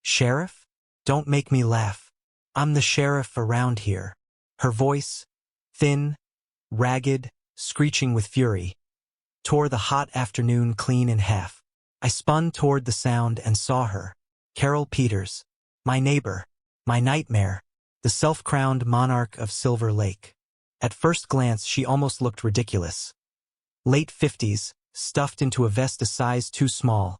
Sheriff? Don't make me laugh. I'm the sheriff around here. Her voice, thin, ragged, screeching with fury, tore the hot afternoon clean in half. I spun toward the sound and saw her. Carol Peters. My neighbor. My nightmare. The self-crowned monarch of Silver Lake. At first glance, she almost looked ridiculous. Late 50s, stuffed into a vest a size too small,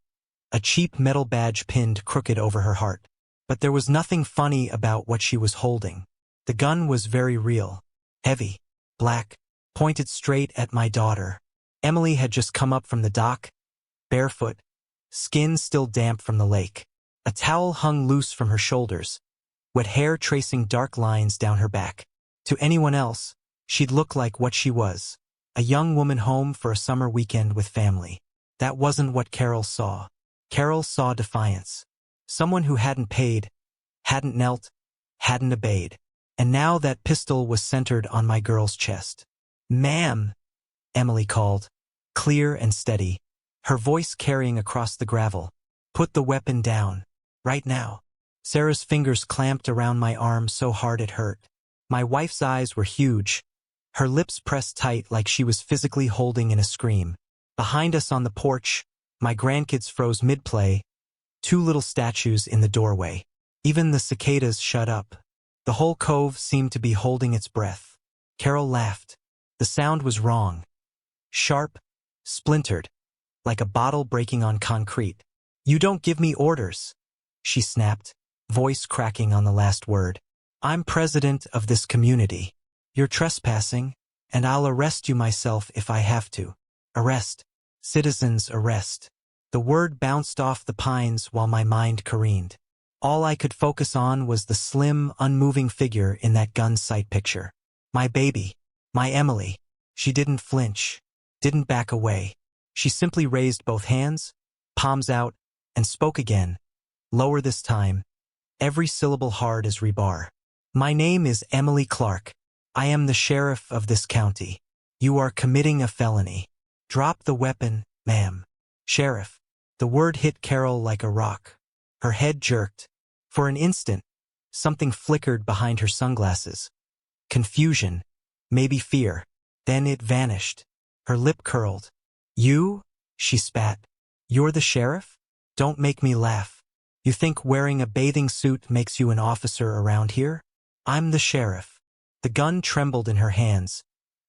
a cheap metal badge pinned crooked over her heart. But there was nothing funny about what she was holding. The gun was very real. Heavy, black, pointed straight at my daughter. Emily had just come up from the dock, barefoot, skin still damp from the lake. A towel hung loose from her shoulders, wet hair tracing dark lines down her back. To anyone else, she'd look like what she was, a young woman home for a summer weekend with family. That wasn't what Carol saw. Carol saw defiance. Someone who hadn't paid, hadn't knelt, hadn't obeyed. And now that pistol was centered on my girl's chest. "Ma'am," Emily called, clear and steady, her voice carrying across the gravel. "Put the weapon down. Right now." Sarah's fingers clamped around my arm so hard it hurt. My wife's eyes were huge, her lips pressed tight like she was physically holding in a scream. Behind us on the porch, my grandkids froze mid-play, two little statues in the doorway. Even the cicadas shut up. The whole cove seemed to be holding its breath. Carol laughed. The sound was wrong. Sharp, splintered, like a bottle breaking on concrete. "You don't give me orders," she snapped, voice cracking on the last word. "I'm president of this community. You're trespassing, and I'll arrest you myself if I have to." Arrest. Citizens arrest. The word bounced off the pines while my mind careened. All I could focus on was the slim, unmoving figure in that gun sight picture. My baby. My Emily. She didn't flinch. Didn't back away. She simply raised both hands, palms out, and spoke again. Lower this time. Every syllable hard as rebar. "My name is Emily Clark. I am the sheriff of this county. You are committing a felony. Drop the weapon, ma'am." "Sheriff." The word hit Carol like a rock. Her head jerked. For an instant, something flickered behind her sunglasses. Confusion, maybe fear. Then it vanished. Her lip curled. "You?" she spat. "You're the sheriff? Don't make me laugh. You think wearing a bathing suit makes you an officer around here? I'm the sheriff." The gun trembled in her hands,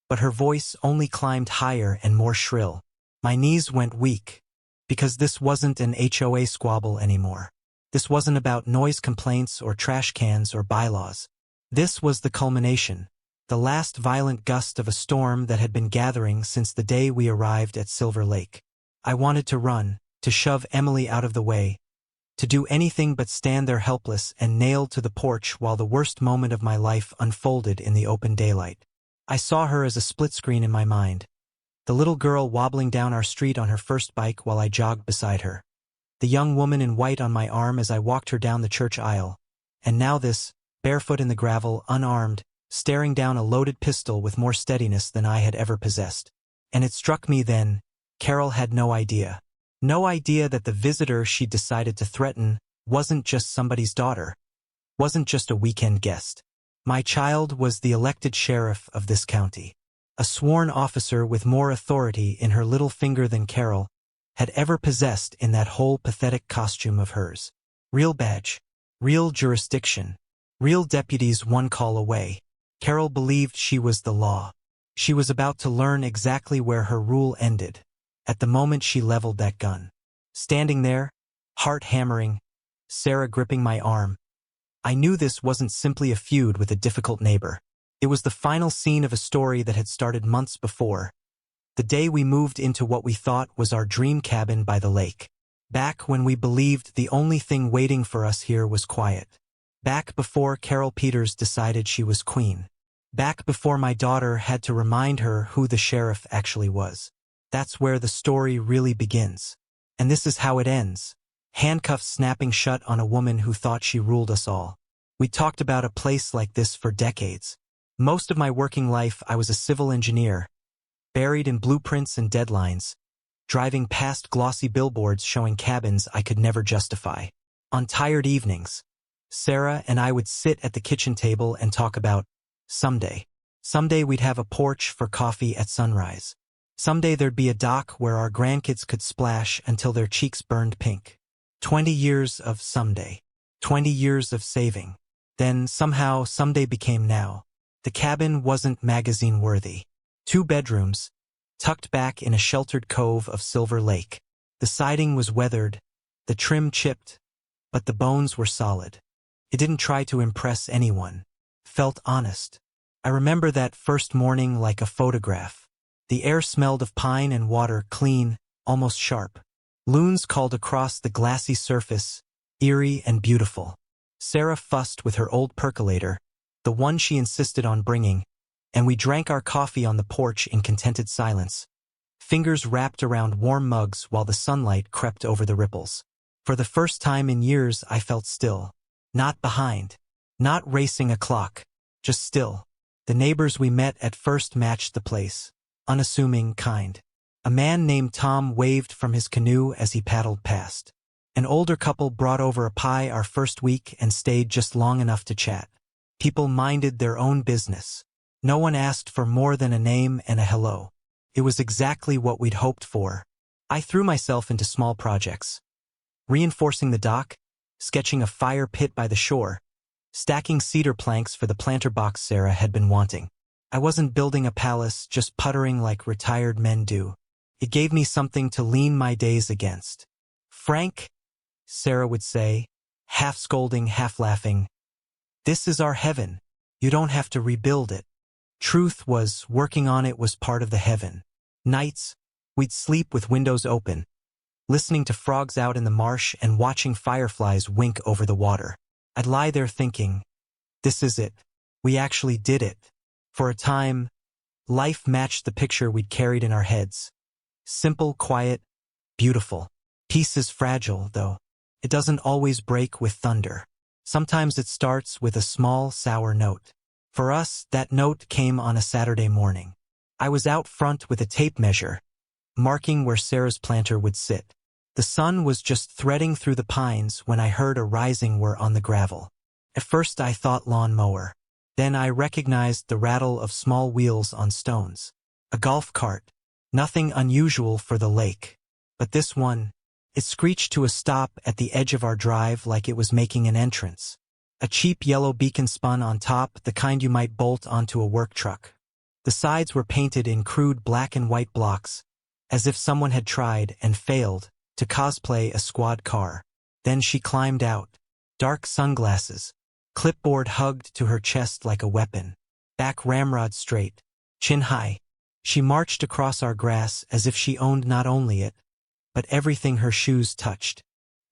but her voice only climbed higher and more shrill. My knees went weak, because this wasn't an HOA squabble anymore. This wasn't about noise complaints or trash cans or bylaws. This was the culmination, the last violent gust of a storm that had been gathering since the day we arrived at Silver Lake. I wanted to run, to shove Emily out of the way, to do anything but stand there helpless and nailed to the porch while the worst moment of my life unfolded in the open daylight. I saw her as a split screen in my mind. The little girl wobbling down our street on her first bike while I jogged beside her. The young woman in white on my arm as I walked her down the church aisle. And now this, barefoot in the gravel, unarmed, staring down a loaded pistol with more steadiness than I had ever possessed. And it struck me then, Carol had no idea. No idea that the visitor she'd decided to threaten wasn't just somebody's daughter, wasn't just a weekend guest. My child was the elected sheriff of this county. A sworn officer with more authority in her little finger than Carol had ever possessed in that whole pathetic costume of hers. Real badge, real jurisdiction, real deputies one call away. Carol believed she was the law. She was about to learn exactly where her rule ended, at the moment she leveled that gun. Standing there, heart hammering, Sarah gripping my arm, I knew this wasn't simply a feud with a difficult neighbor. It was the final scene of a story that had started months before, the day we moved into what we thought was our dream cabin by the lake. Back when we believed the only thing waiting for us here was quiet. Back before Carol Peters decided she was queen. Back before my daughter had to remind her who the sheriff actually was. That's where the story really begins. And this is how it ends. Handcuffs snapping shut on a woman who thought she ruled us all. We talked about a place like this for decades. Most of my working life I was a civil engineer, buried in blueprints and deadlines, driving past glossy billboards showing cabins I could never justify. On tired evenings, Sarah and I would sit at the kitchen table and talk about someday. Someday we'd have a porch for coffee at sunrise. Someday there'd be a dock where our grandkids could splash until their cheeks burned pink. 20 years of someday. 20 years of saving. Then, somehow, someday became now. The cabin wasn't magazine-worthy. 2 bedrooms, tucked back in a sheltered cove of Silver Lake. The siding was weathered, the trim chipped, but the bones were solid. It didn't try to impress anyone. Felt honest. I remember that first morning like a photograph. The air smelled of pine and water, clean, almost sharp. Loons called across the glassy surface, eerie and beautiful. Sarah fussed with her old percolator, the one she insisted on bringing, and we drank our coffee on the porch in contented silence, fingers wrapped around warm mugs while the sunlight crept over the ripples. For the first time in years I felt still. Not behind. Not racing a clock. Just still. The neighbors we met at first matched the place. Unassuming, kind. A man named Tom waved from his canoe as he paddled past. An older couple brought over a pie our first week and stayed just long enough to chat. People minded their own business. No one asked for more than a name and a hello. It was exactly what we'd hoped for. I threw myself into small projects. Reinforcing the dock, sketching a fire pit by the shore, stacking cedar planks for the planter box Sarah had been wanting. I wasn't building a palace, just puttering like retired men do. It gave me something to lean my days against. Frank, Sarah would say, half scolding, half laughing, this is our heaven. You don't have to rebuild it. Truth was, working on it was part of the heaven. Nights, we'd sleep with windows open, listening to frogs out in the marsh and watching fireflies wink over the water. I'd lie there thinking, this is it. We actually did it. For a time, life matched the picture we'd carried in our heads. Simple, quiet, beautiful. Peace is fragile, though. It doesn't always break with thunder. Sometimes it starts with a small, sour note. For us, that note came on a Saturday morning. I was out front with a tape measure, marking where Sarah's planter would sit. The sun was just threading through the pines when I heard a rising whir on the gravel. At first I thought lawn mower. Then I recognized the rattle of small wheels on stones. A golf cart. Nothing unusual for the lake. But this one, it screeched to a stop at the edge of our drive like it was making an entrance. A cheap yellow beacon spun on top, the kind you might bolt onto a work truck. The sides were painted in crude black and white blocks, as if someone had tried and failed to cosplay a squad car. Then she climbed out. Dark sunglasses, clipboard hugged to her chest like a weapon, back ramrod straight, chin high. She marched across our grass as if she owned not only it, but everything her shoes touched.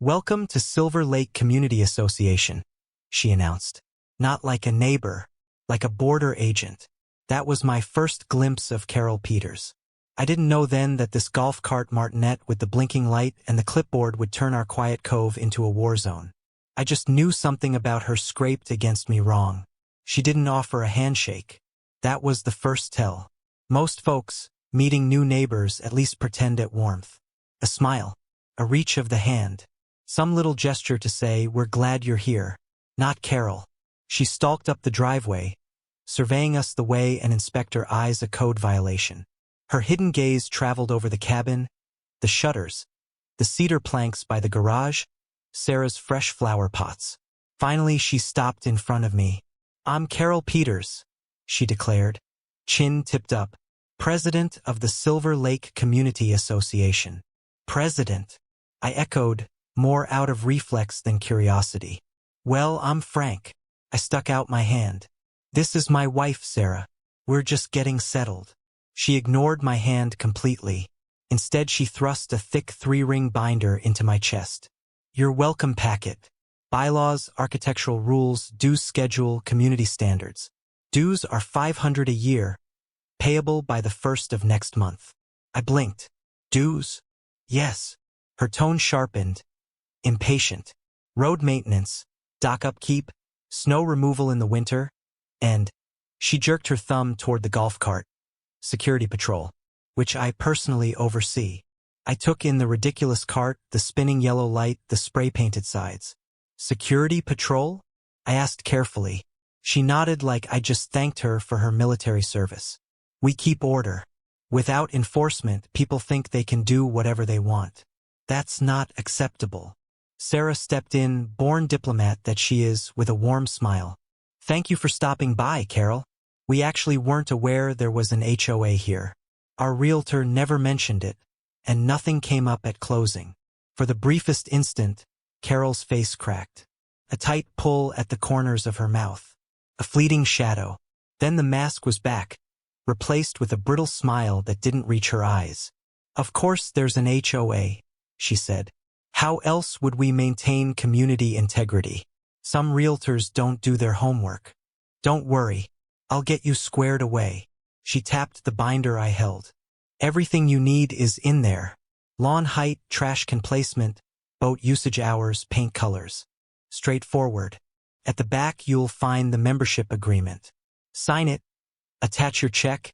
Welcome to Silver Lake Community Association, she announced. Not like a neighbor, like a border agent. That was my first glimpse of Carol Peters. I didn't know then that this golf cart martinet with the blinking light and the clipboard would turn our quiet cove into a war zone. I just knew something about her scraped against me wrong. She didn't offer a handshake. That was the first tell. Most folks, meeting new neighbors, at least pretend at warmth. A smile, a reach of the hand, some little gesture to say, we're glad you're here. Not Carol. She stalked up the driveway, surveying us the way an inspector eyes a code violation. Her hidden gaze traveled over the cabin, the shutters, the cedar planks by the garage, Sarah's fresh flower pots. Finally, she stopped in front of me. I'm Carol Peters, she declared, chin tipped up, president of the Silver Lake Community Association. President, I echoed, more out of reflex than curiosity. Well, I'm Frank. I stuck out my hand. This is my wife, Sarah. We're just getting settled. She ignored my hand completely. Instead, she thrust a thick 3-ring binder into my chest. Your welcome packet. Bylaws, architectural rules, dues schedule, community standards. Dues are $500 a year, payable by the 1st of next month. I blinked. Dues? Yes. Her tone sharpened. Impatient. Road maintenance, dock upkeep, snow removal in the winter, and she jerked her thumb toward the golf cart. Security patrol, which I personally oversee. I took in the ridiculous cart, the spinning yellow light, the spray-painted sides. Security patrol? I asked carefully. She nodded like I just thanked her for her military service. We keep order. Without enforcement, people think they can do whatever they want. That's not acceptable. Sarah stepped in, born diplomat that she is, with a warm smile. Thank you for stopping by, Carol. We actually weren't aware there was an HOA here. Our realtor never mentioned it, and nothing came up at closing. For the briefest instant, Carol's face cracked. A tight pull at the corners of her mouth. A fleeting shadow. Then the mask was back, replaced with a brittle smile that didn't reach her eyes. Of course there's an HOA, she said. How else would we maintain community integrity? Some realtors don't do their homework. Don't worry, I'll get you squared away. She tapped the binder I held. Everything you need is in there. Lawn height, trash can placement, boat usage hours, paint colors. Straightforward. At the back you'll find the membership agreement. Sign it, attach your check,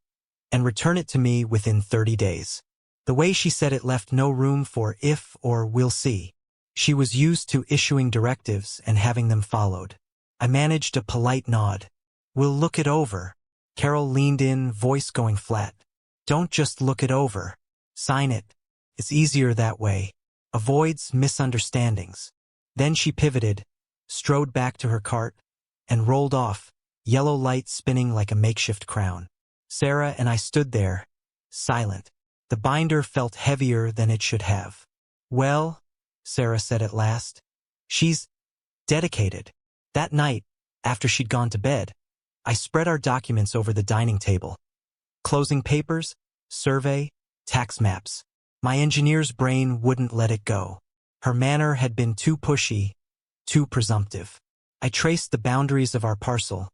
and return it to me within 30 days. The way she said it left no room for if or we'll see. She was used to issuing directives and having them followed. I managed a polite nod. We'll look it over. Carol leaned in, voice going flat. Don't just look it over. Sign it. It's easier that way. Avoids misunderstandings. Then she pivoted, strode back to her cart, and rolled off, yellow light spinning like a makeshift crown. Sarah and I stood there, silent. The binder felt heavier than it should have. Well, Sarah said at last, she's dedicated. That night, after she'd gone to bed, I spread our documents over the dining table. Closing papers, survey, tax maps. My engineer's brain wouldn't let it go. Her manner had been too pushy, too presumptive. I traced the boundaries of our parcel,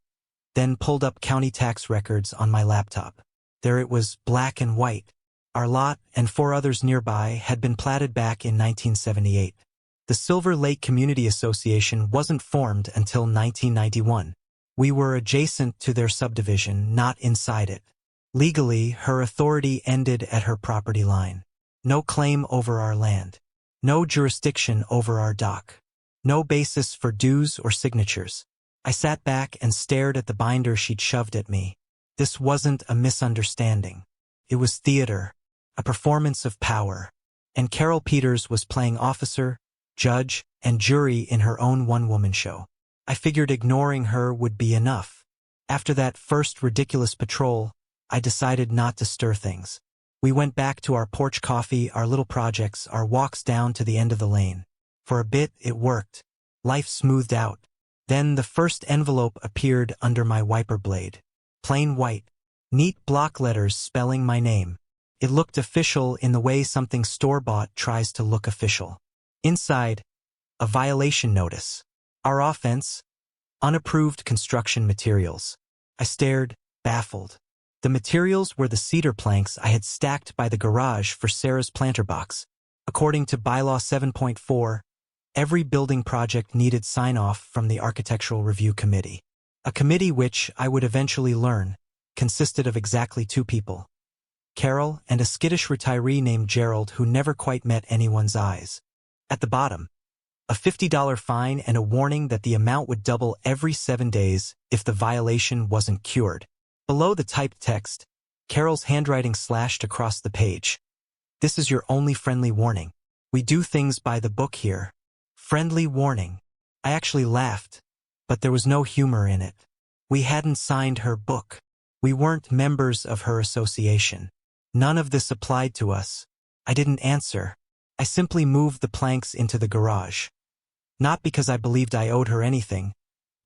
then pulled up county tax records on my laptop. There it was, black and white. Our lot and 4 others nearby had been platted back in 1978. The Silver Lake Community Association wasn't formed until 1991. We were adjacent to their subdivision, not inside it. Legally, her authority ended at her property line. No claim over our land. No jurisdiction over our dock. No basis for dues or signatures. I sat back and stared at the binder she'd shoved at me. This wasn't a misunderstanding. It was theater, a performance of power. And Carol Peters was playing officer, judge, and jury in her own one-woman show. I figured ignoring her would be enough. After that first ridiculous patrol, I decided not to stir things. We went back to our porch coffee, our little projects, our walks down to the end of the lane. For a bit, it worked. Life smoothed out. Then the first envelope appeared under my wiper blade. Plain white. Neat block letters spelling my name. It looked official in the way something store-bought tries to look official. Inside, a violation notice. Our offense, unapproved construction materials. I stared, baffled. The materials were the cedar planks I had stacked by the garage for Sarah's planter box. According to Bylaw 7.4, every building project needed sign-off from the Architectural Review Committee. A committee which, I would eventually learn, consisted of exactly 2 people. Carol and a skittish retiree named Gerald who never quite met anyone's eyes. At the bottom, a $50 fine and a warning that the amount would double every 7 days if the violation wasn't cured. Below the typed text, Carol's handwriting slashed across the page. This is your only friendly warning. We do things by the book here. Friendly warning. I actually laughed, but there was no humor in it. We hadn't signed her book. We weren't members of her association. None of this applied to us. I didn't answer. I simply moved the planks into the garage. Not because I believed I owed her anything,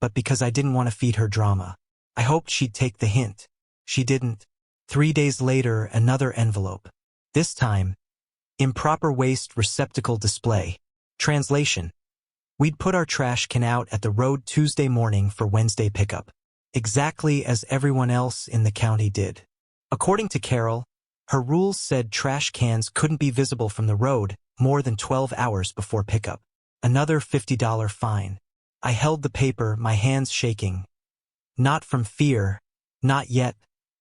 but because I didn't want to feed her drama. I hoped she'd take the hint. She didn't. 3 days later, another envelope. This time, improper waste receptacle display. Translation. We'd put our trash can out at the road Tuesday morning for Wednesday pickup, exactly as everyone else in the county did. According to Carol, her rules said trash cans couldn't be visible from the road more than 12 hours before pickup. Another $50 fine. I held the paper, my hands shaking. Not from fear, not yet,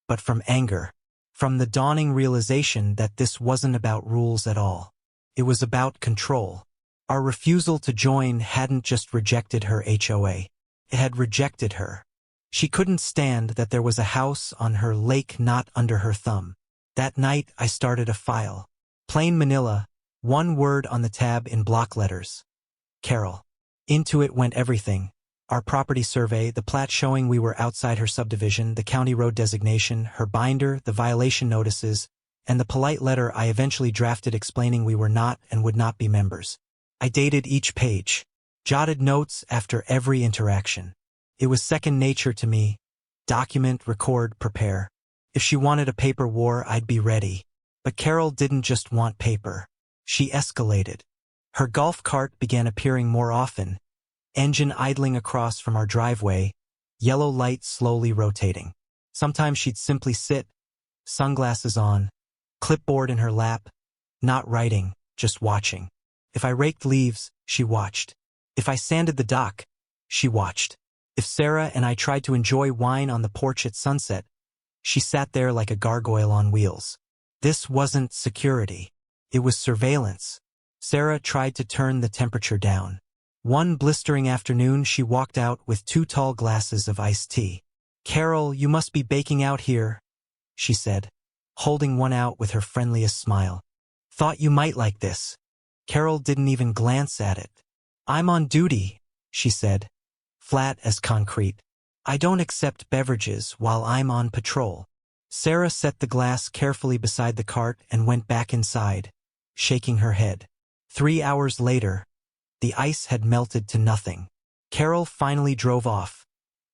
but from anger. From the dawning realization that this wasn't about rules at all. It was about control. Our refusal to join hadn't just rejected her HOA. It had rejected her. She couldn't stand that there was a house on her lake not under her thumb. That night I started a file. Plain Manila, one word on the tab in block letters. Carol. Into it went everything. Our property survey, the plat showing we were outside her subdivision, the county road designation, her binder, the violation notices, and the polite letter I eventually drafted explaining we were not and would not be members. I dated each page, jotted notes after every interaction. It was second nature to me. Document, record, prepare. If she wanted a paper war, I'd be ready. But Carol didn't just want paper. She escalated. Her golf cart began appearing more often, engine idling across from our driveway, yellow light slowly rotating. Sometimes she'd simply sit, sunglasses on, clipboard in her lap, not writing, just watching. If I raked leaves, she watched. If I sanded the dock, she watched. If Sarah and I tried to enjoy wine on the porch at sunset, she sat there like a gargoyle on wheels. This wasn't security. It was surveillance. Sarah tried to turn the temperature down. One blistering afternoon she walked out with 2 tall glasses of iced tea. "Carol, you must be baking out here," she said, holding one out with her friendliest smile. "Thought you might like this." Carol didn't even glance at it. "I'm on duty," she said, flat as concrete. "I don't accept beverages while I'm on patrol." Sarah set the glass carefully beside the cart and went back inside, shaking her head. 3 hours later, the ice had melted to nothing. Carol finally drove off,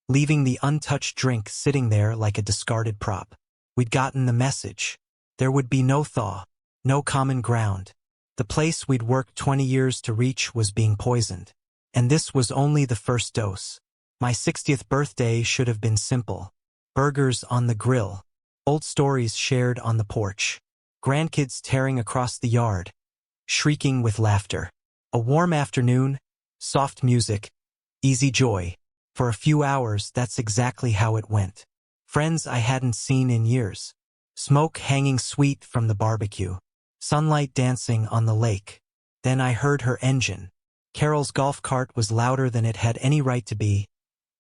leaving the untouched drink sitting there like a discarded prop. We'd gotten the message. There would be no thaw, no common ground. The place we'd worked 20 years to reach was being poisoned. And this was only the first dose. My 60th birthday should have been simple. Burgers on the grill, old stories shared on the porch, grandkids tearing across the yard, shrieking with laughter. A warm afternoon, soft music, easy joy. For a few hours, that's exactly how it went. Friends I hadn't seen in years. Smoke hanging sweet from the barbecue. Sunlight dancing on the lake. Then I heard her engine. Carol's golf cart was louder than it had any right to be.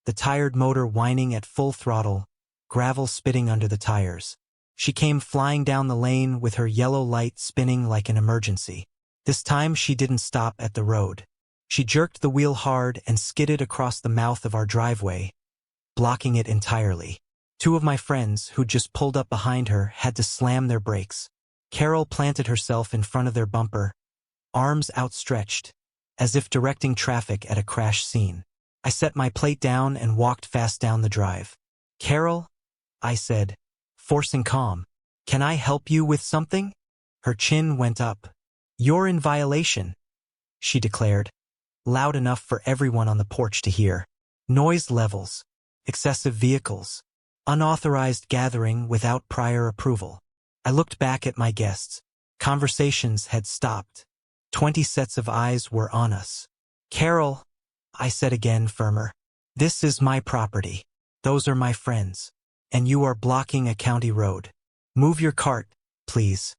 The tired motor whining at full throttle, gravel spitting under the tires. She came flying down the lane with her yellow light spinning like an emergency. This time she didn't stop at the road. She jerked the wheel hard and skidded across the mouth of our driveway, blocking it entirely. 2 of my friends, who'd just pulled up behind her, had to slam their brakes. Carol planted herself in front of their bumper, arms outstretched, as if directing traffic at a crash scene. I set my plate down and walked fast down the drive. "Carol," I said, forcing calm, "can I help you with something?" Her chin went up. "You're in violation," she declared, loud enough for everyone on the porch to hear. "Noise levels, excessive vehicles, unauthorized gathering without prior approval." I looked back at my guests. Conversations had stopped. 20 sets of eyes were on us. "Carol," I said again, firmer, "this is my property. Those are my friends. And you are blocking a county road. Move your cart, please."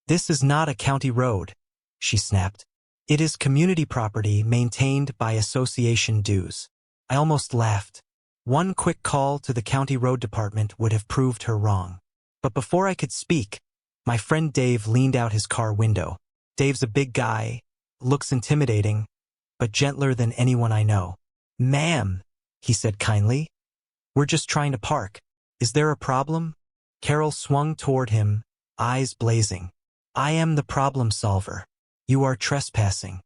"This is not a county road," she snapped. "It is community property maintained by association dues." I almost laughed. One quick call to the county road department would have proved her wrong. But before I could speak, my friend Dave leaned out his car window. Dave's a big guy, looks intimidating, but gentler than anyone I know. "Ma'am," he said kindly, "we're just trying to park. Is there a problem?" Carol swung toward him, eyes blazing. "I am the problem solver. You are trespassing.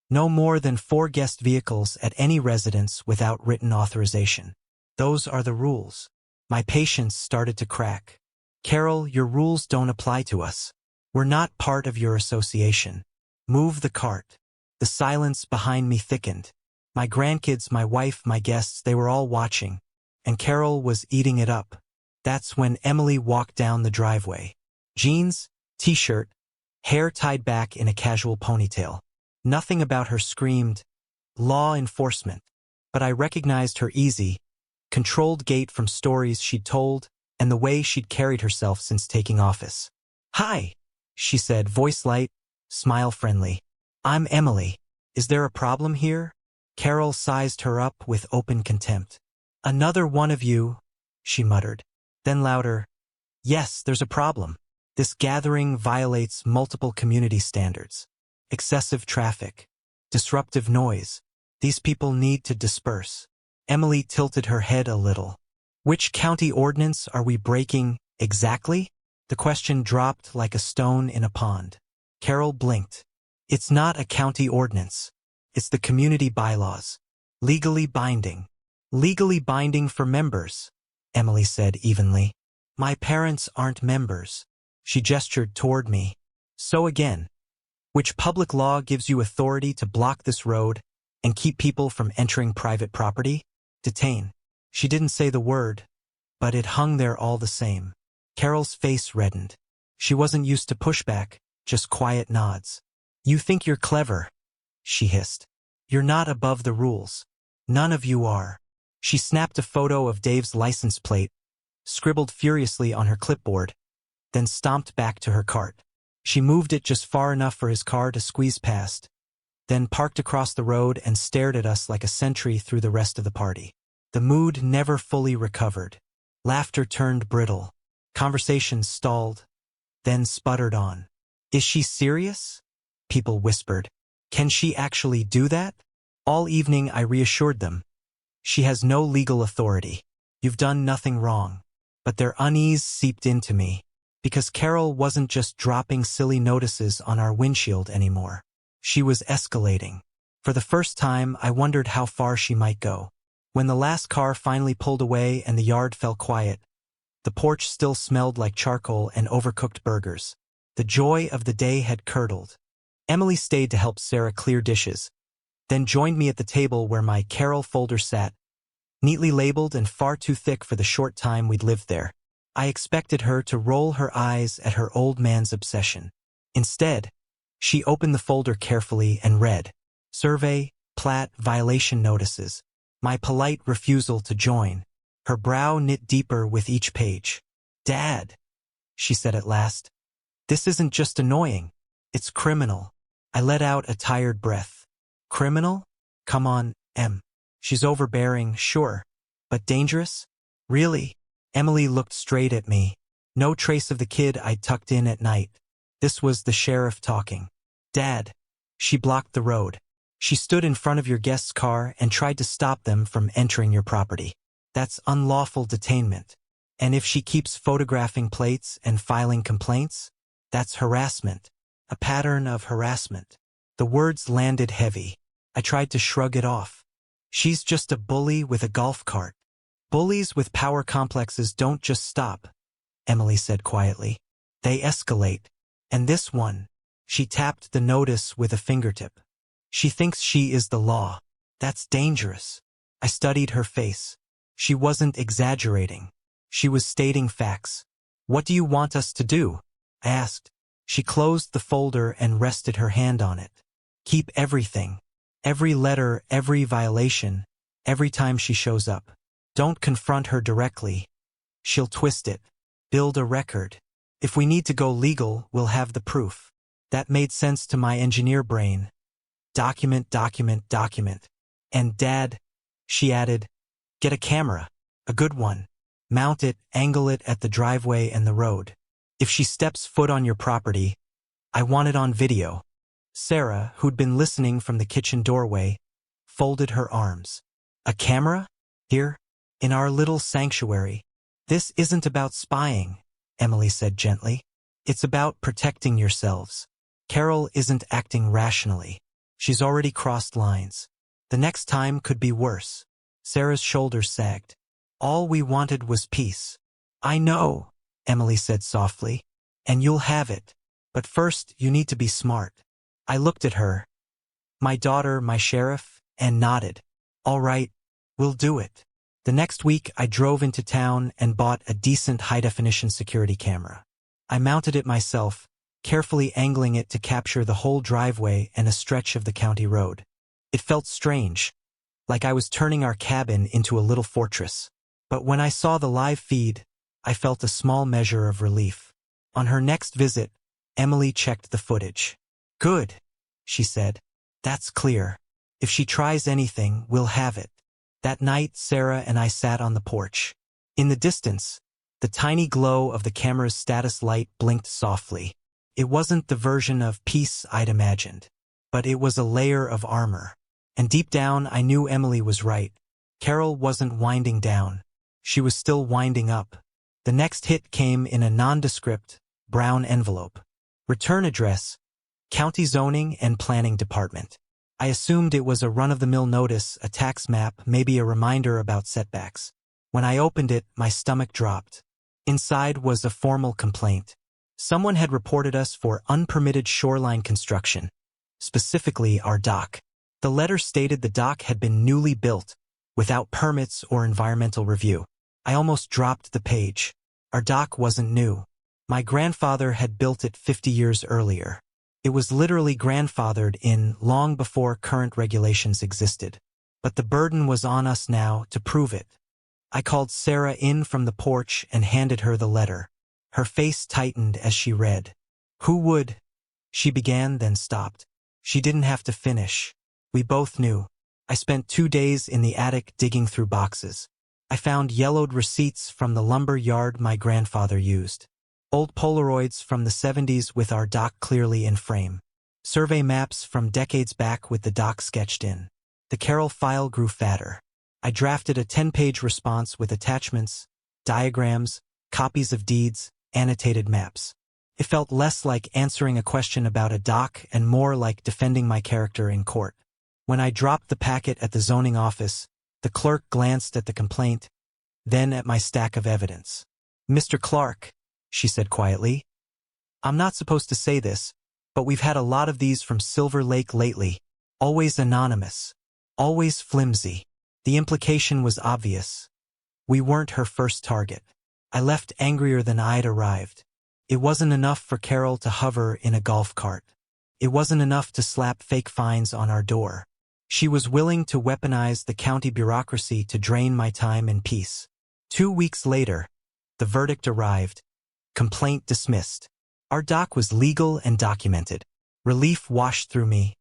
No more than 4 guest vehicles at any residence without written authorization. Those are the rules." My patience started to crack. "Carol, your rules don't apply to us. We're not part of your association. Move the cart." The silence behind me thickened. My grandkids, my wife, my guests, they were all watching. And Carol was eating it up. That's when Emily walked down the driveway. Jeans, t-shirt, hair tied back in a casual ponytail. Nothing about her screamed, "Law enforcement." But I recognized her easy, controlled gait from stories she'd told and the way she'd carried herself since taking office. "Hi," she said, voice light, smile friendly. "I'm Emily." Is there a problem here? Carol sized her up with open contempt. Another one of you, she muttered. Then louder, yes, there's a problem. This gathering violates multiple community standards. Excessive traffic. Disruptive noise. These people need to disperse. Emily tilted her head a little. Which county ordinance are we breaking exactly? The question dropped like a stone in a pond. Carol blinked. It's not a county ordinance. It's the community bylaws. Legally binding. Legally binding for members, Emily said evenly. My parents aren't members. She gestured toward me. So again, which public law gives you authority to block this road and keep people from entering private property? Detain. She didn't say the word, but it hung there all the same. Carol's face reddened. She wasn't used to pushback, just quiet nods. You think you're clever, she hissed. You're not above the rules. None of you are. She snapped a photo of Dave's license plate, scribbled furiously on her clipboard, then stomped back to her cart. She moved it just far enough for his car to squeeze past, then parked across the road and stared at us like a sentry through the rest of the party. The mood never fully recovered. Laughter turned brittle. Conversations stalled, then sputtered on. Is she serious? People whispered. Can she actually do that? All evening I reassured them. She has no legal authority. You've done nothing wrong. But their unease seeped into me, because Carol wasn't just dropping silly notices on our windshield anymore. She was escalating. For the first time, I wondered how far she might go. When the last car finally pulled away and the yard fell quiet, the porch still smelled like charcoal and overcooked burgers. The joy of the day had curdled. Emily stayed to help Sarah clear dishes, then joined me at the table where my Carol folder sat, neatly labeled and far too thick for the short time we'd lived there. I expected her to roll her eyes at her old man's obsession. Instead, she opened the folder carefully and read, survey, plat, violation notices. My polite refusal to join. Her brow knit deeper with each page. Dad, she said at last, this isn't just annoying. It's criminal. I let out a tired breath. Criminal? Come on, Em. She's overbearing, sure. But dangerous? Really? Emily looked straight at me. No trace of the kid I tucked in at night. This was the sheriff talking. Dad. She blocked the road. She stood in front of your guest's car and tried to stop them from entering your property. That's unlawful detainment. And if she keeps photographing plates and filing complaints, that's harassment. A pattern of harassment. The words landed heavy. I tried to shrug it off. She's just a bully with a golf cart. Bullies with power complexes don't just stop, Emily said quietly. They escalate. And this one, she tapped the notice with a fingertip. She thinks she is the law. That's dangerous. I studied her face. She wasn't exaggerating. She was stating facts. What do you want us to do? I asked. She closed the folder and rested her hand on it. Keep everything. Every letter, every violation, every time she shows up. Don't confront her directly. She'll twist it. Build a record. If we need to go legal, we'll have the proof. That made sense to my engineer brain. Document, document, document. And Dad, she added, get a camera. A good one. Mount it, angle it at the driveway and the road. If she steps foot on your property, I want it on video. Sarah, who'd been listening from the kitchen doorway, folded her arms. A camera? Here? In our little sanctuary? This isn't about spying, Emily said gently. It's about protecting yourselves. Carol isn't acting rationally. She's already crossed lines. The next time could be worse. Sarah's shoulders sagged. All we wanted was peace. I know, Emily said softly, and you'll have it. But first, you need to be smart. I looked at her, my daughter, my sheriff, and nodded. All right, we'll do it. The next week, I drove into town and bought a decent high-definition security camera. I mounted it myself, carefully angling it to capture the whole driveway and a stretch of the county road. It felt strange, like I was turning our cabin into a little fortress. But when I saw the live feed, I felt a small measure of relief. On her next visit, Emily checked the footage. Good, she said. That's clear. If she tries anything, we'll have it. That night, Sarah and I sat on the porch. In the distance, the tiny glow of the camera's status light blinked softly. It wasn't the version of peace I'd imagined, but it was a layer of armor. And deep down, I knew Emily was right. Carol wasn't winding down. She was still winding up. The next hit came in a nondescript, brown envelope. Return address, County Zoning and Planning Department. I assumed it was a run-of-the-mill notice, a tax map, maybe a reminder about setbacks. When I opened it, my stomach dropped. Inside was a formal complaint. Someone had reported us for unpermitted shoreline construction, specifically our dock. The letter stated the dock had been newly built, without permits or environmental review. I almost dropped the page. Our dock wasn't new. My grandfather had built it 50 years earlier. It was literally grandfathered in long before current regulations existed. But the burden was on us now to prove it. I called Sarah in from the porch and handed her the letter. Her face tightened as she read. Who would? She began, then stopped. She didn't have to finish. We both knew. I spent 2 days in the attic digging through boxes. I found yellowed receipts from the lumber yard my grandfather used. Old Polaroids from the 70s with our dock clearly in frame. Survey maps from decades back with the dock sketched in. The Carol file grew fatter. I drafted a 10-page response with attachments, diagrams, copies of deeds, annotated maps. It felt less like answering a question about a dock and more like defending my character in court. When I dropped the packet at the zoning office, the clerk glanced at the complaint, then at my stack of evidence. Mr. Clark, she said quietly, I'm not supposed to say this, but we've had a lot of these from Silver Lake lately. Always anonymous. Always flimsy. The implication was obvious. We weren't her first target. I left angrier than I'd arrived. It wasn't enough for Carol to hover in a golf cart. It wasn't enough to slap fake fines on our door. She was willing to weaponize the county bureaucracy to drain my time and peace. 2 weeks later, the verdict arrived. Complaint dismissed. Our dock was legal and documented. Relief washed through me.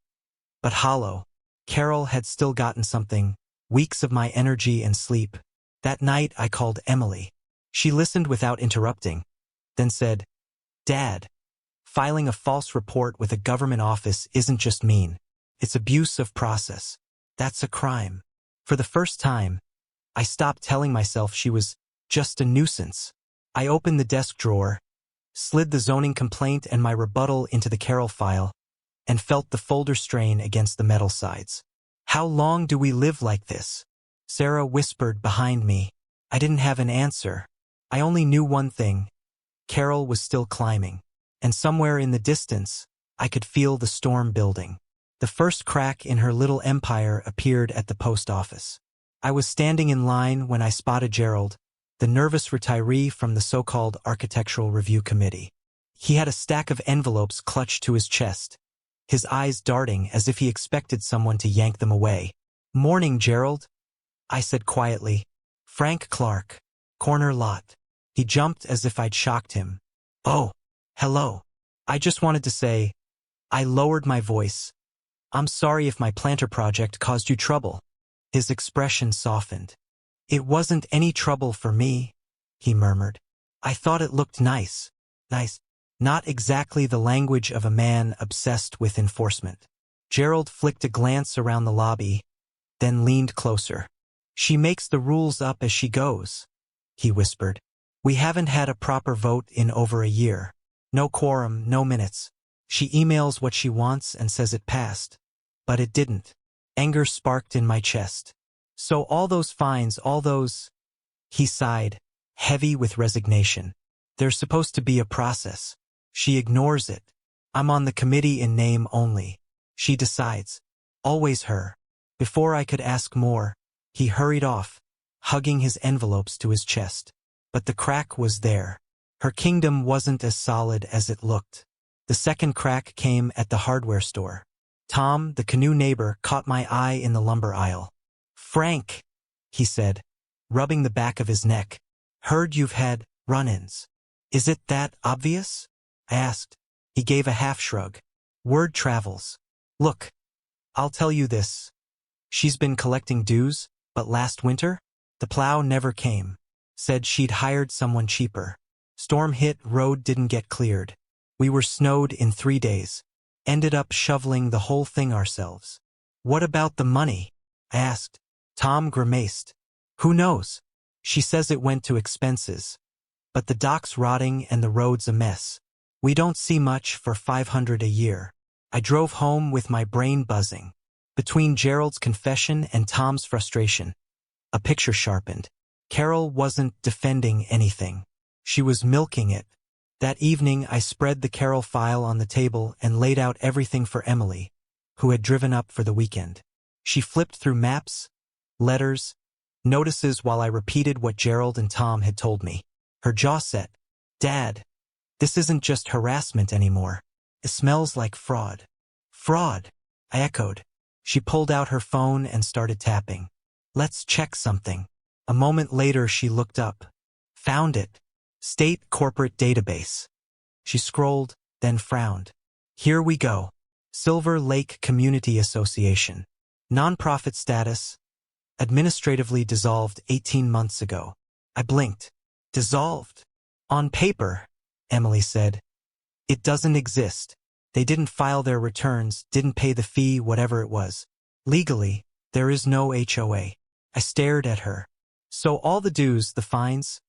But hollow. Carol had still gotten something, weeks of my energy and sleep. That night I called Emily. She listened without interrupting, then said, Dad, filing a false report with a government office isn't just mean. It's abuse of process. That's a crime. For the first time, I stopped telling myself she was just a nuisance. I opened the desk drawer, slid the zoning complaint and my rebuttal into the Carol file, and felt the folder strain against the metal sides. How long do we live like this? Sarah whispered behind me. I didn't have an answer. I only knew one thing. Carol was still climbing, and somewhere in the distance, I could feel the storm building. The first crack in her little empire appeared at the post office. I was standing in line when I spotted Gerald, the nervous retiree from the so-called Architectural Review Committee. He had a stack of envelopes clutched to his chest, his eyes darting as if he expected someone to yank them away. Morning, Gerald, I said quietly. Frank Clark, corner lot. He jumped as if I'd shocked him. Oh, hello. I just wanted to say, I lowered my voice. I'm sorry if my planter project caused you trouble. His expression softened. It wasn't any trouble for me, he murmured. I thought it looked nice. Nice. Not exactly the language of a man obsessed with enforcement. Gerald flicked a glance around the lobby, then leaned closer. She makes the rules up as she goes, he whispered. We haven't had a proper vote in over a year. No quorum, no minutes. She emails what she wants and says it passed. But it didn't. Anger sparked in my chest. So all those fines, all those... He sighed, heavy with resignation. There's supposed to be a process. She ignores it. I'm on the committee in name only. She decides. Always her. Before I could ask more, he hurried off, hugging his envelopes to his chest. But the crack was there. Her kingdom wasn't as solid as it looked. The second crack came at the hardware store. Tom, the canoe neighbor, caught my eye in the lumber aisle. Frank, he said, rubbing the back of his neck. Heard you've had run-ins. Is it that obvious? I asked. He gave a half shrug. Word travels. Look, I'll tell you this. She's been collecting dues, but last winter, the plow never came. Said she'd hired someone cheaper. Storm hit, road didn't get cleared. We were snowed in 3 days. Ended up shoveling the whole thing ourselves. What about the money? I asked. Tom grimaced. Who knows? She says it went to expenses. But the dock's rotting and the road's a mess. We don't see much for $500 a year. I drove home with my brain buzzing. Between Gerald's confession and Tom's frustration, a picture sharpened. Carol wasn't defending anything. She was milking it. That evening I spread the Carol file on the table and laid out everything for Emily, who had driven up for the weekend. She flipped through maps, letters, notices while I repeated what Gerald and Tom had told me. Her jaw set. Dad, this isn't just harassment anymore. It smells like fraud. Fraud, I echoed. She pulled out her phone and started tapping. Let's check something. A moment later she looked up. Found it. State corporate database. She scrolled, then frowned. Here we go. Silver Lake Community Association. Nonprofit status. Administratively dissolved 18 months ago. I blinked. Dissolved? On paper, Emily said. It doesn't exist. They didn't file their returns, didn't pay the fee, whatever it was. Legally, there is no HOA. I stared at her. So all the dues, the fines?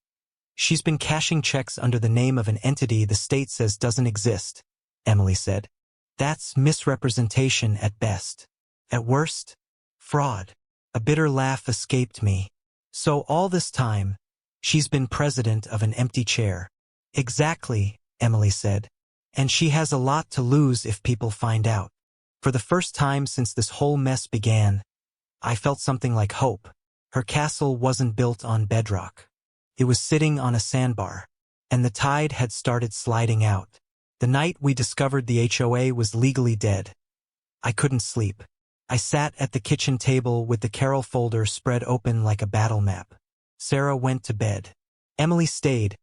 She's been cashing checks under the name of an entity the state says doesn't exist, Emily said. That's misrepresentation at best. At worst, fraud. A bitter laugh escaped me. So all this time, she's been president of an empty chair. Exactly, Emily said. And she has a lot to lose if people find out. For the first time since this whole mess began, I felt something like hope. Her castle wasn't built on bedrock. It was sitting on a sandbar, and the tide had started sliding out. The night we discovered the HOA was legally dead. I couldn't sleep. I sat at the kitchen table with the Carol folder spread open like a battle map. Sarah went to bed. Emily stayed,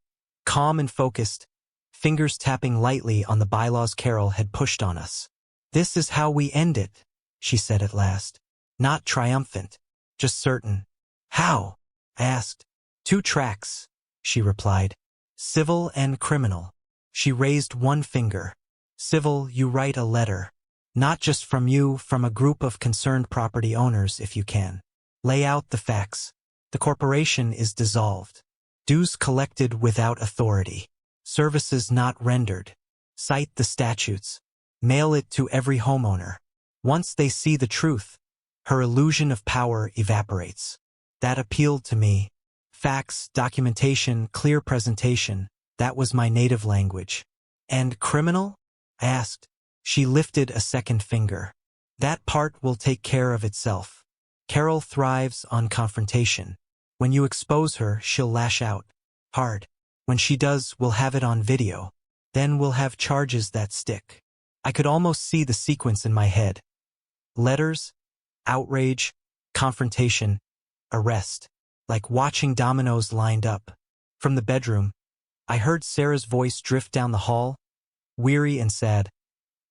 calm and focused, fingers tapping lightly on the bylaws Carol had pushed on us. This is how we end it, she said at last. Not triumphant, just certain. How? I asked. 2 tracks, she replied. Civil and criminal. She raised one finger. Civil, you write a letter. Not just from you, from a group of concerned property owners if you can. Lay out the facts. The corporation is dissolved. Dues collected without authority. Services not rendered. Cite the statutes. Mail it to every homeowner. Once they see the truth, her illusion of power evaporates. That appealed to me. Facts, documentation, clear presentation, that was my native language. And criminal? I asked. She lifted a second finger. That part will take care of itself. Carol thrives on confrontation. When you expose her, she'll lash out. Hard. When she does, we'll have it on video. Then we'll have charges that stick. I could almost see the sequence in my head. Letters, outrage, confrontation, arrest. Like watching dominoes lined up. From the bedroom, I heard Sarah's voice drift down the hall, weary and sad.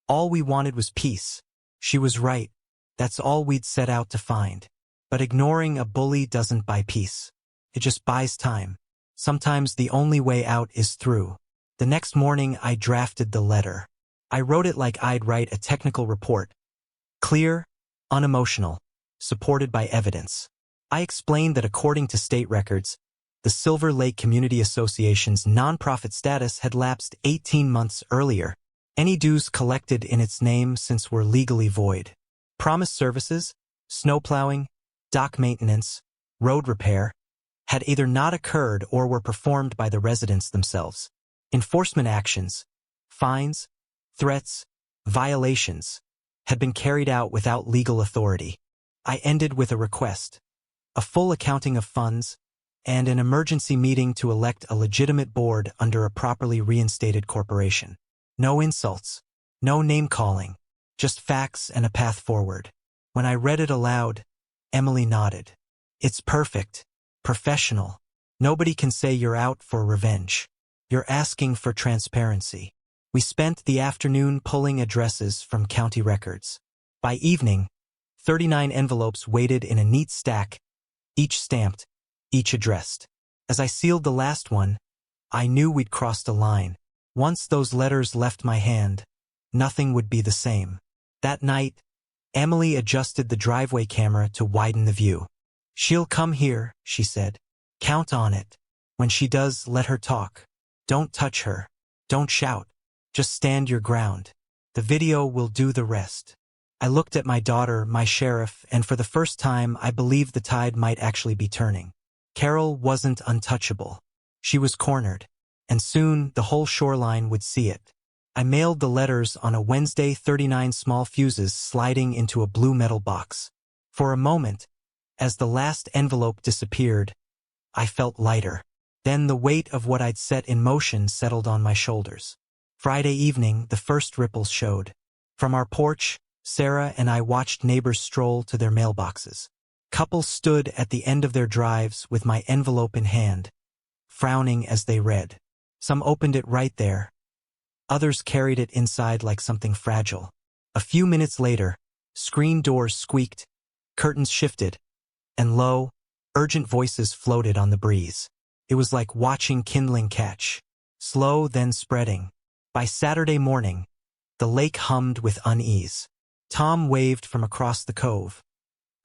All we wanted was peace. She was right. That's all we'd set out to find. But ignoring a bully doesn't buy peace. It just buys time. Sometimes the only way out is through. The next morning I drafted the letter. I wrote it like I'd write a technical report. Clear, unemotional, supported by evidence. I explained that according to state records, the Silver Lake Community Association's nonprofit status had lapsed 18 months earlier. Any dues collected in its name since were legally void. Promised services, snow plowing, dock maintenance, road repair, had either not occurred or were performed by the residents themselves. Enforcement actions, fines, threats, violations, had been carried out without legal authority. I ended with a request. A full accounting of funds, and an emergency meeting to elect a legitimate board under a properly reinstated corporation. No insults, no name-calling, just facts and a path forward. When I read it aloud, Emily nodded. It's perfect, professional. Nobody can say you're out for revenge. You're asking for transparency. We spent the afternoon pulling addresses from county records. By evening, 39 envelopes waited in a neat stack, each stamped, each addressed. As I sealed the last one, I knew we'd crossed a line. Once those letters left my hand, nothing would be the same. That night, Emily adjusted the driveway camera to widen the view. "She'll come here," she said. "Count on it. When she does, let her talk. Don't touch her. Don't shout. Just stand your ground. The video will do the rest." I looked at my daughter, my sheriff, and for the first time I believed the tide might actually be turning. Carol wasn't untouchable. She was cornered, and soon the whole shoreline would see it. I mailed the letters on a Wednesday, 39 small fuses sliding into a blue metal box. For a moment, as the last envelope disappeared, I felt lighter. Then the weight of what I'd set in motion settled on my shoulders. Friday evening, the first ripples showed. From our porch, Sarah and I watched neighbors stroll to their mailboxes. Couples stood at the end of their drives with my envelope in hand, frowning as they read. Some opened it right there. Others carried it inside like something fragile. A few minutes later, screen doors squeaked, curtains shifted, and lo, urgent voices floated on the breeze. It was like watching kindling catch, slow then spreading. By Saturday morning, the lake hummed with unease. Tom waved from across the cove.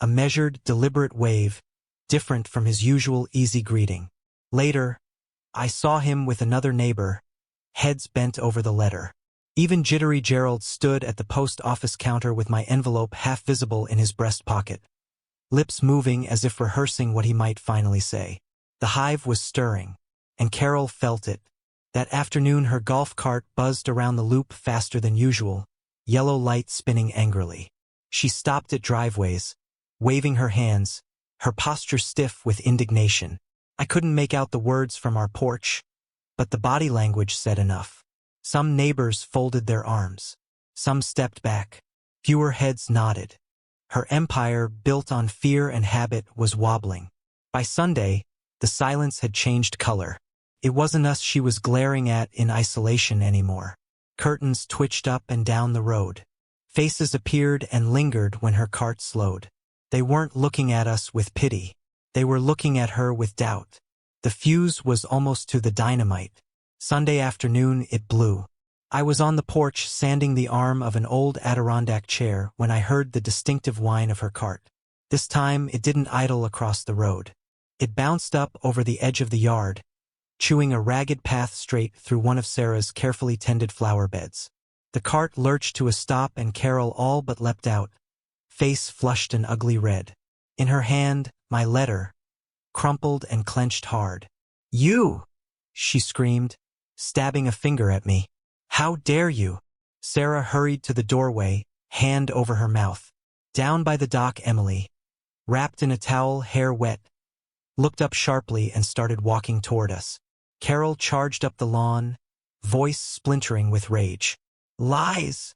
A measured, deliberate wave, different from his usual easy greeting. Later, I saw him with another neighbor, heads bent over the letter. Even jittery Gerald stood at the post office counter with my envelope half visible in his breast pocket, lips moving as if rehearsing what he might finally say. The hive was stirring, and Carol felt it. That afternoon her golf cart buzzed around the loop faster than usual, yellow light spinning angrily. She stopped at driveways, waving her hands, her posture stiff with indignation. I couldn't make out the words from our porch, but the body language said enough. Some neighbors folded their arms. Some stepped back. Fewer heads nodded. Her empire, built on fear and habit, was wobbling. By Sunday, the silence had changed color. It wasn't us she was glaring at in isolation anymore. Curtains twitched up and down the road. Faces appeared and lingered when her cart slowed. They weren't looking at us with pity. They were looking at her with doubt. The fuse was almost to the dynamite. Sunday afternoon it blew. I was on the porch sanding the arm of an old Adirondack chair when I heard the distinctive whine of her cart. This time it didn't idle across the road. It bounced up over the edge of the yard, chewing a ragged path straight through one of Sarah's carefully tended flower beds. The cart lurched to a stop and Carol all but leapt out, face flushed an ugly red. In her hand, my letter, crumpled and clenched hard. "You!" she screamed, stabbing a finger at me. "How dare you!" Sarah hurried to the doorway, hand over her mouth. Down by the dock, Emily, wrapped in a towel, hair wet, looked up sharply and started walking toward us. Carol charged up the lawn, voice splintering with rage. "Lies!"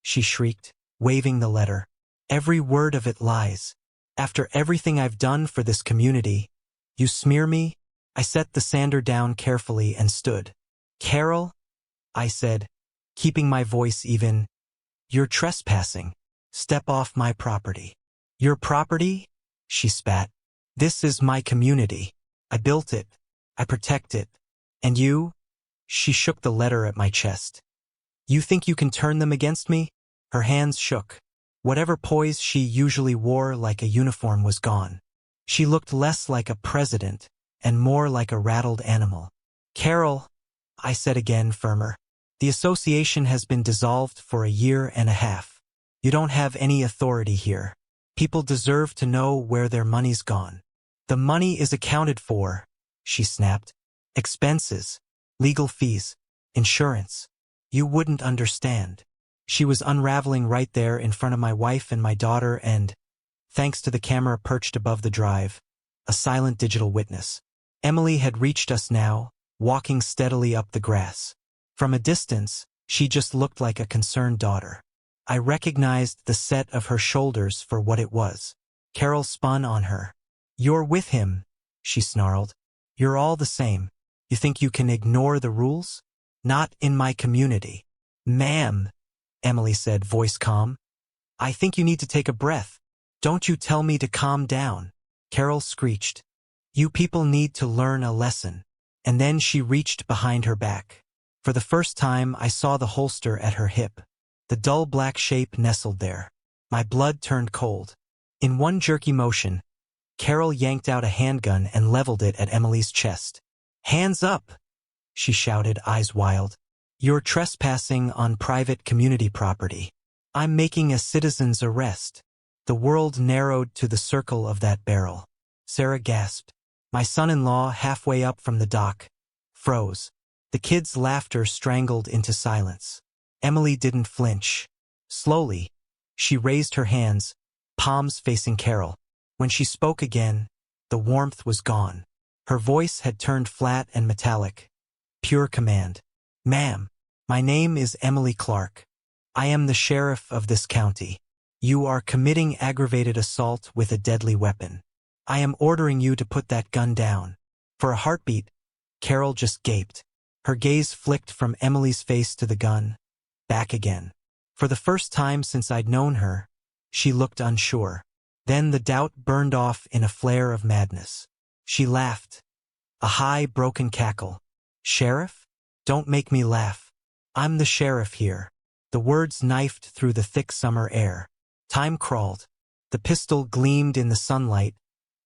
she shrieked, waving the letter. "Every word of it lies. After everything I've done for this community, you smear me?" I set the sander down carefully and stood. "Carol," I said, keeping my voice even, "you're trespassing. Step off my property." "Your property?" she spat. "This is my community. I built it. I protect it. And you?" She shook the letter at my chest. "You think you can turn them against me?" Her hands shook. Whatever poise she usually wore like a uniform was gone. She looked less like a president and more like a rattled animal. "Carol," I said again, firmer, "the association has been dissolved for a year and a half. You don't have any authority here. People deserve to know where their money's gone." "The money is accounted for," she snapped. "Expenses, legal fees, insurance. You wouldn't understand." She was unraveling right there in front of my wife and my daughter and, thanks to the camera perched above the drive, a silent digital witness. Emily had reached us now, walking steadily up the grass. From a distance, she just looked like a concerned daughter. I recognized the set of her shoulders for what it was. Carol spun on her. "You're with him," she snarled. "You're all the same. You think you can ignore the rules? Not in my community." "Ma'am," Emily said, voice calm, "I think you need to take a breath. Don't you tell me to calm down, Carol screeched. You people need to learn a lesson. And then she reached behind her back. For the first time, I saw the holster at her hip. The dull black shape nestled there. My blood turned cold. In one jerky motion, Carol yanked out a handgun and leveled it at Emily's chest. Hands up, she shouted, eyes wild. You're trespassing on private community property. I'm making a citizen's arrest. The world narrowed to the circle of that barrel. Sarah gasped. My son-in-law, halfway up from the dock, froze. The kids' laughter strangled into silence. Emily didn't flinch. Slowly, she raised her hands, palms facing Carol. When she spoke again, the warmth was gone. Her voice had turned flat and metallic. Pure command. Ma'am, my name is Emily Clark. I am the sheriff of this county. You are committing aggravated assault with a deadly weapon. I am ordering you to put that gun down. For a heartbeat, Carol just gaped. Her gaze flicked from Emily's face to the gun, back again. For the first time since I'd known her, she looked unsure. Then the doubt burned off in a flare of madness. She laughed. A high, broken cackle. Sheriff? Don't make me laugh. I'm the sheriff here. The words knifed through the thick summer air. Time crawled. The pistol gleamed in the sunlight,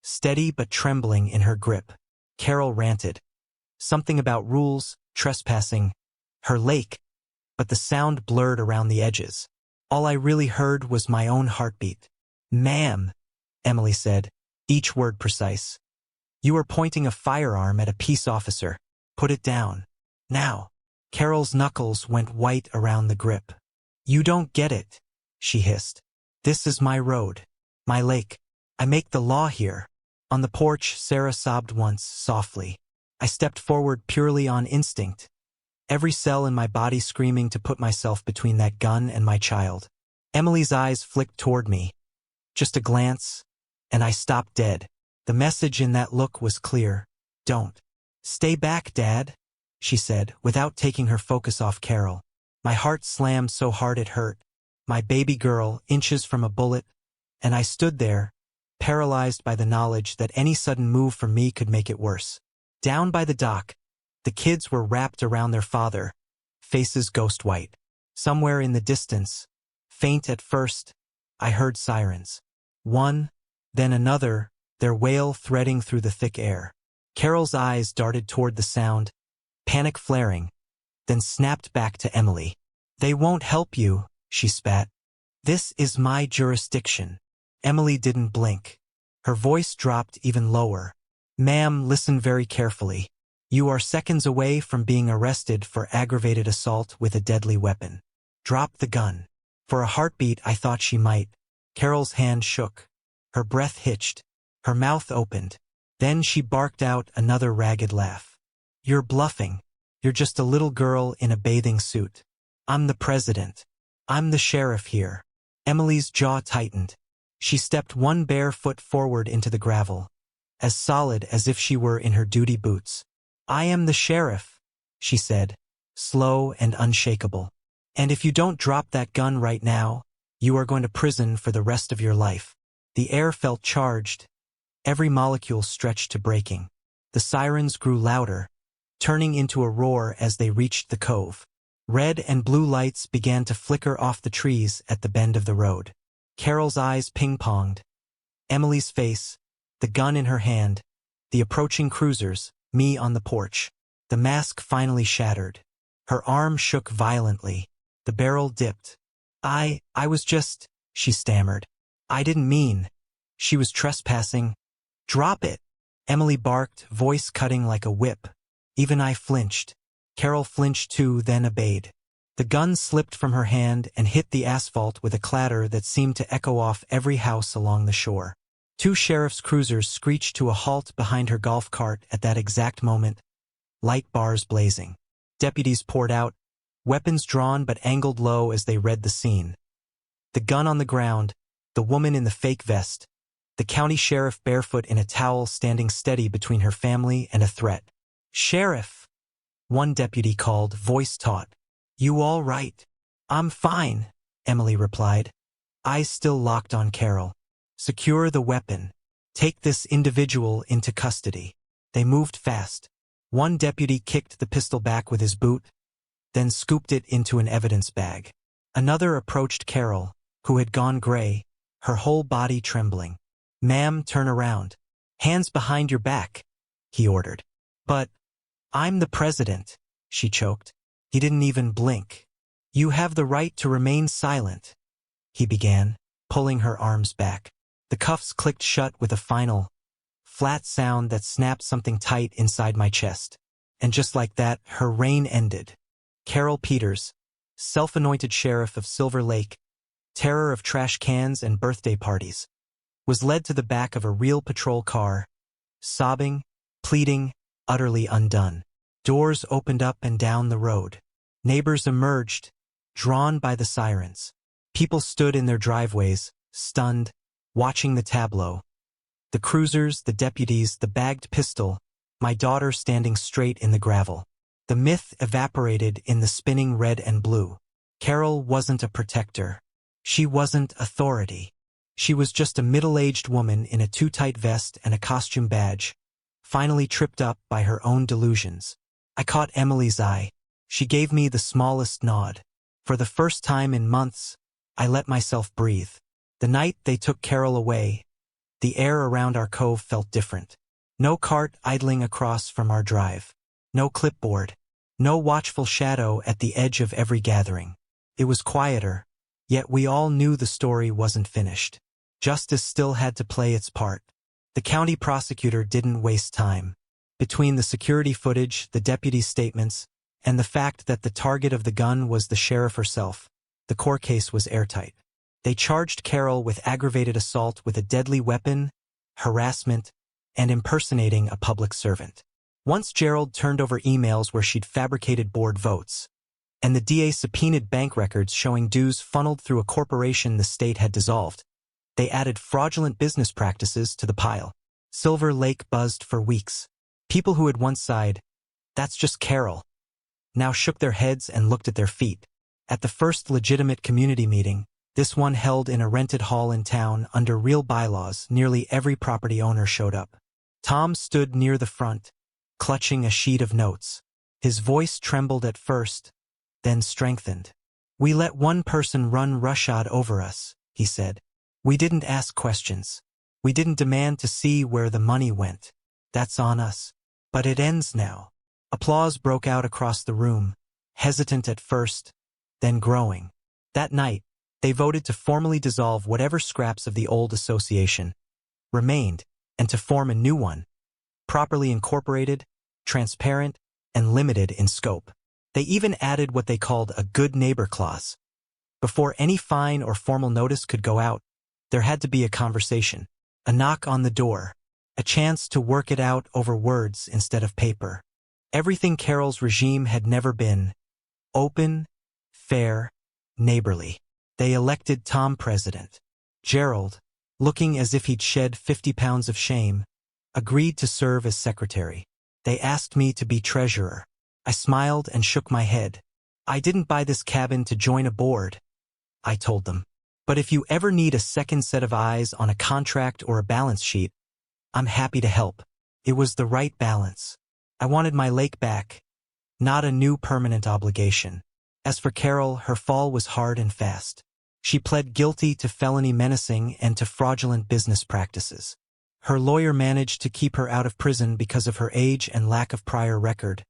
steady but trembling in her grip. Carol ranted. Something about rules, trespassing, her lake, but the sound blurred around the edges. All I really heard was my own heartbeat. Ma'am, Emily said, each word precise. You are pointing a firearm at a peace officer. Put it down. Now. Carol's knuckles went white around the grip. You don't get it, she hissed. This is my road. My lake. I make the law here. On the porch, Sarah sobbed once, softly. I stepped forward purely on instinct, every cell in my body screaming to put myself between that gun and my child. Emily's eyes flicked toward me. Just a glance, and I stopped dead. The message in that look was clear. Don't. Stay back, Dad, she said, without taking her focus off Carol. My heart slammed so hard it hurt. My baby girl, inches from a bullet, and I stood there, paralyzed by the knowledge that any sudden move from me could make it worse. Down by the dock, the kids were wrapped around their father, faces ghost white. Somewhere in the distance, faint at first, I heard sirens. One, then another, their wail threading through the thick air. Carol's eyes darted toward the sound, panic flaring, then snapped back to Emily. They won't help you, she spat. This is my jurisdiction. Emily didn't blink. Her voice dropped even lower. Ma'am, listen very carefully. You are seconds away from being arrested for aggravated assault with a deadly weapon. Drop the gun. For a heartbeat, I thought she might. Carol's hand shook. Her breath hitched. Her mouth opened. Then she barked out another ragged laugh. You're bluffing. You're just a little girl in a bathing suit. I'm the president. I'm the sheriff here. Emily's jaw tightened. She stepped one bare foot forward into the gravel, as solid as if she were in her duty boots. I am the sheriff, she said, slow and unshakable. And if you don't drop that gun right now, you are going to prison for the rest of your life. The air felt charged. Every molecule stretched to breaking. The sirens grew louder, turning into a roar as they reached the cove. Red and blue lights began to flicker off the trees at the bend of the road. Carol's eyes ping-ponged. Emily's face, the gun in her hand, the approaching cruisers, me on the porch. The mask finally shattered. Her arm shook violently. The barrel dipped. I was just, she stammered. I didn't mean. She was trespassing. Drop it, Emily barked, voice cutting like a whip. Even I flinched. Carol flinched too, then obeyed. The gun slipped from her hand and hit the asphalt with a clatter that seemed to echo off every house along the shore. Two sheriff's cruisers screeched to a halt behind her golf cart at that exact moment, light bars blazing. Deputies poured out, weapons drawn but angled low as they read the scene. The gun on the ground, the woman in the fake vest, the county sheriff barefoot in a towel standing steady between her family and a threat. Sheriff, one deputy called, voice taut. You all right? I'm fine, Emily replied, eyes still locked on Carol. Secure the weapon. Take this individual into custody. They moved fast. One deputy kicked the pistol back with his boot, then scooped it into an evidence bag. Another approached Carol, who had gone gray, her whole body trembling. "Ma'am, turn around. Hands behind your back," he ordered. "But I'm the president," she choked. He didn't even blink. "You have the right to remain silent," he began, pulling her arms back. The cuffs clicked shut with a final, flat sound that snapped something tight inside my chest. And just like that, her reign ended. Carol Peters, self-anointed sheriff of Silver Lake, terror of trash cans and birthday parties, was led to the back of a real patrol car, sobbing, pleading, utterly undone. Doors opened up and down the road. Neighbors emerged, drawn by the sirens. People stood in their driveways, stunned, watching the tableau. The cruisers, the deputies, the bagged pistol, my daughter standing straight in the gravel. The myth evaporated in the spinning red and blue. Carol wasn't a protector. She wasn't authority. She was just a middle-aged woman in a too-tight vest and a costume badge, finally tripped up by her own delusions. I caught Emily's eye. She gave me the smallest nod. For the first time in months, I let myself breathe. The night they took Carol away, the air around our cove felt different. No cart idling across from our drive. No clipboard. No watchful shadow at the edge of every gathering. It was quieter, yet we all knew the story wasn't finished. Justice still had to play its part. The county prosecutor didn't waste time. Between the security footage, the deputy's statements, and the fact that the target of the gun was the sheriff herself, the court case was airtight. They charged Carol with aggravated assault with a deadly weapon, harassment, and impersonating a public servant. Once Gerald turned over emails where she'd fabricated board votes, and the DA subpoenaed bank records showing dues funneled through a corporation the state had dissolved, they added fraudulent business practices to the pile. Silver Lake buzzed for weeks. People who had once sighed, "That's just Carol," now shook their heads and looked at their feet. At the first legitimate community meeting, this one held in a rented hall in town under real bylaws, nearly every property owner showed up. Tom stood near the front, clutching a sheet of notes. His voice trembled at first, then strengthened. "We let one person run roughshod over us," he said. "We didn't ask questions. We didn't demand to see where the money went. That's on us. But it ends now." Applause broke out across the room, hesitant at first, then growing. That night, they voted to formally dissolve whatever scraps of the old association remained, and to form a new one, properly incorporated, transparent, and limited in scope. They even added what they called a good neighbor clause. Before any fine or formal notice could go out, there had to be a conversation, a knock on the door, a chance to work it out over words instead of paper. Everything Carol's regime had never been: open, fair, neighborly. They elected Tom president. Gerald, looking as if he'd shed 50 pounds of shame, agreed to serve as secretary. They asked me to be treasurer. I smiled and shook my head. "I didn't buy this cabin to join a board," I told them. "But if you ever need a second set of eyes on a contract or a balance sheet, I'm happy to help." It was the right balance. I wanted my lake back, not a new permanent obligation. As for Carol, her fall was hard and fast. She pled guilty to felony menacing and to fraudulent business practices. Her lawyer managed to keep her out of prison because of her age and lack of prior record,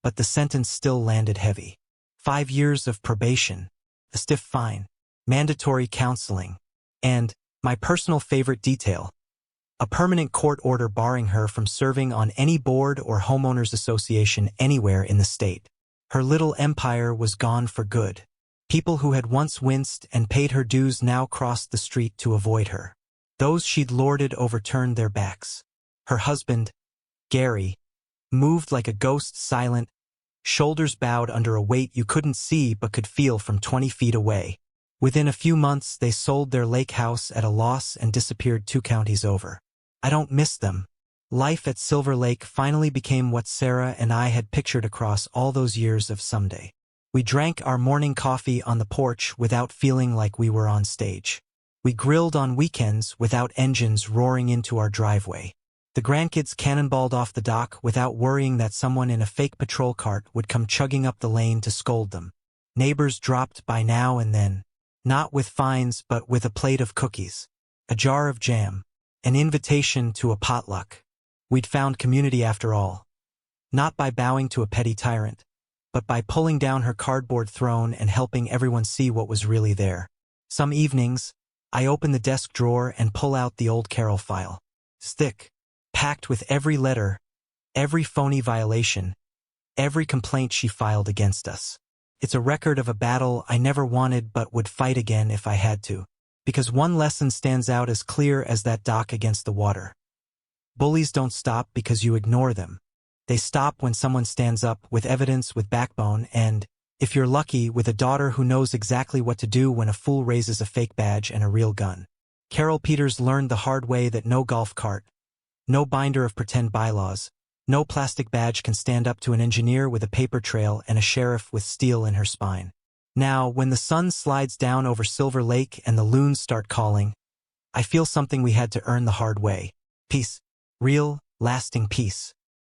but the sentence still landed heavy. 5 years of probation, a stiff fine, mandatory counseling, and, my personal favorite detail, a permanent court order barring her from serving on any board or homeowners association anywhere in the state. Her little empire was gone for good. People who had once winced and paid her dues now crossed the street to avoid her. Those she'd lorded over turned their backs. Her husband, Gary, moved like a ghost, silent, shoulders bowed under a weight you couldn't see but could feel from 20 feet away. Within a few months, they sold their lake house at a loss and disappeared 2 counties over. I don't miss them. Life at Silver Lake finally became what Sarah and I had pictured across all those years of someday. We drank our morning coffee on the porch without feeling like we were on stage. We grilled on weekends without engines roaring into our driveway. The grandkids cannonballed off the dock without worrying that someone in a fake patrol cart would come chugging up the lane to scold them. Neighbors dropped by now and then, not with fines but with a plate of cookies, a jar of jam, an invitation to a potluck. We'd found community after all. Not by bowing to a petty tyrant, but by pulling down her cardboard throne and helping everyone see what was really there. Some evenings, I open the desk drawer and pull out the old Carol file. It's thick, packed with every letter, every phony violation, every complaint she filed against us. It's a record of a battle I never wanted but would fight again if I had to. Because one lesson stands out as clear as that dock against the water. Bullies don't stop because you ignore them. They stop when someone stands up with evidence, with backbone, and, if you're lucky, with a daughter who knows exactly what to do when a fool raises a fake badge and a real gun. Carol Peters learned the hard way that no golf cart, no binder of pretend bylaws, no plastic badge can stand up to an engineer with a paper trail and a sheriff with steel in her spine. Now, when the sun slides down over Silver Lake and the loons start calling, I feel something we had to earn the hard way. Peace. Real, lasting peace.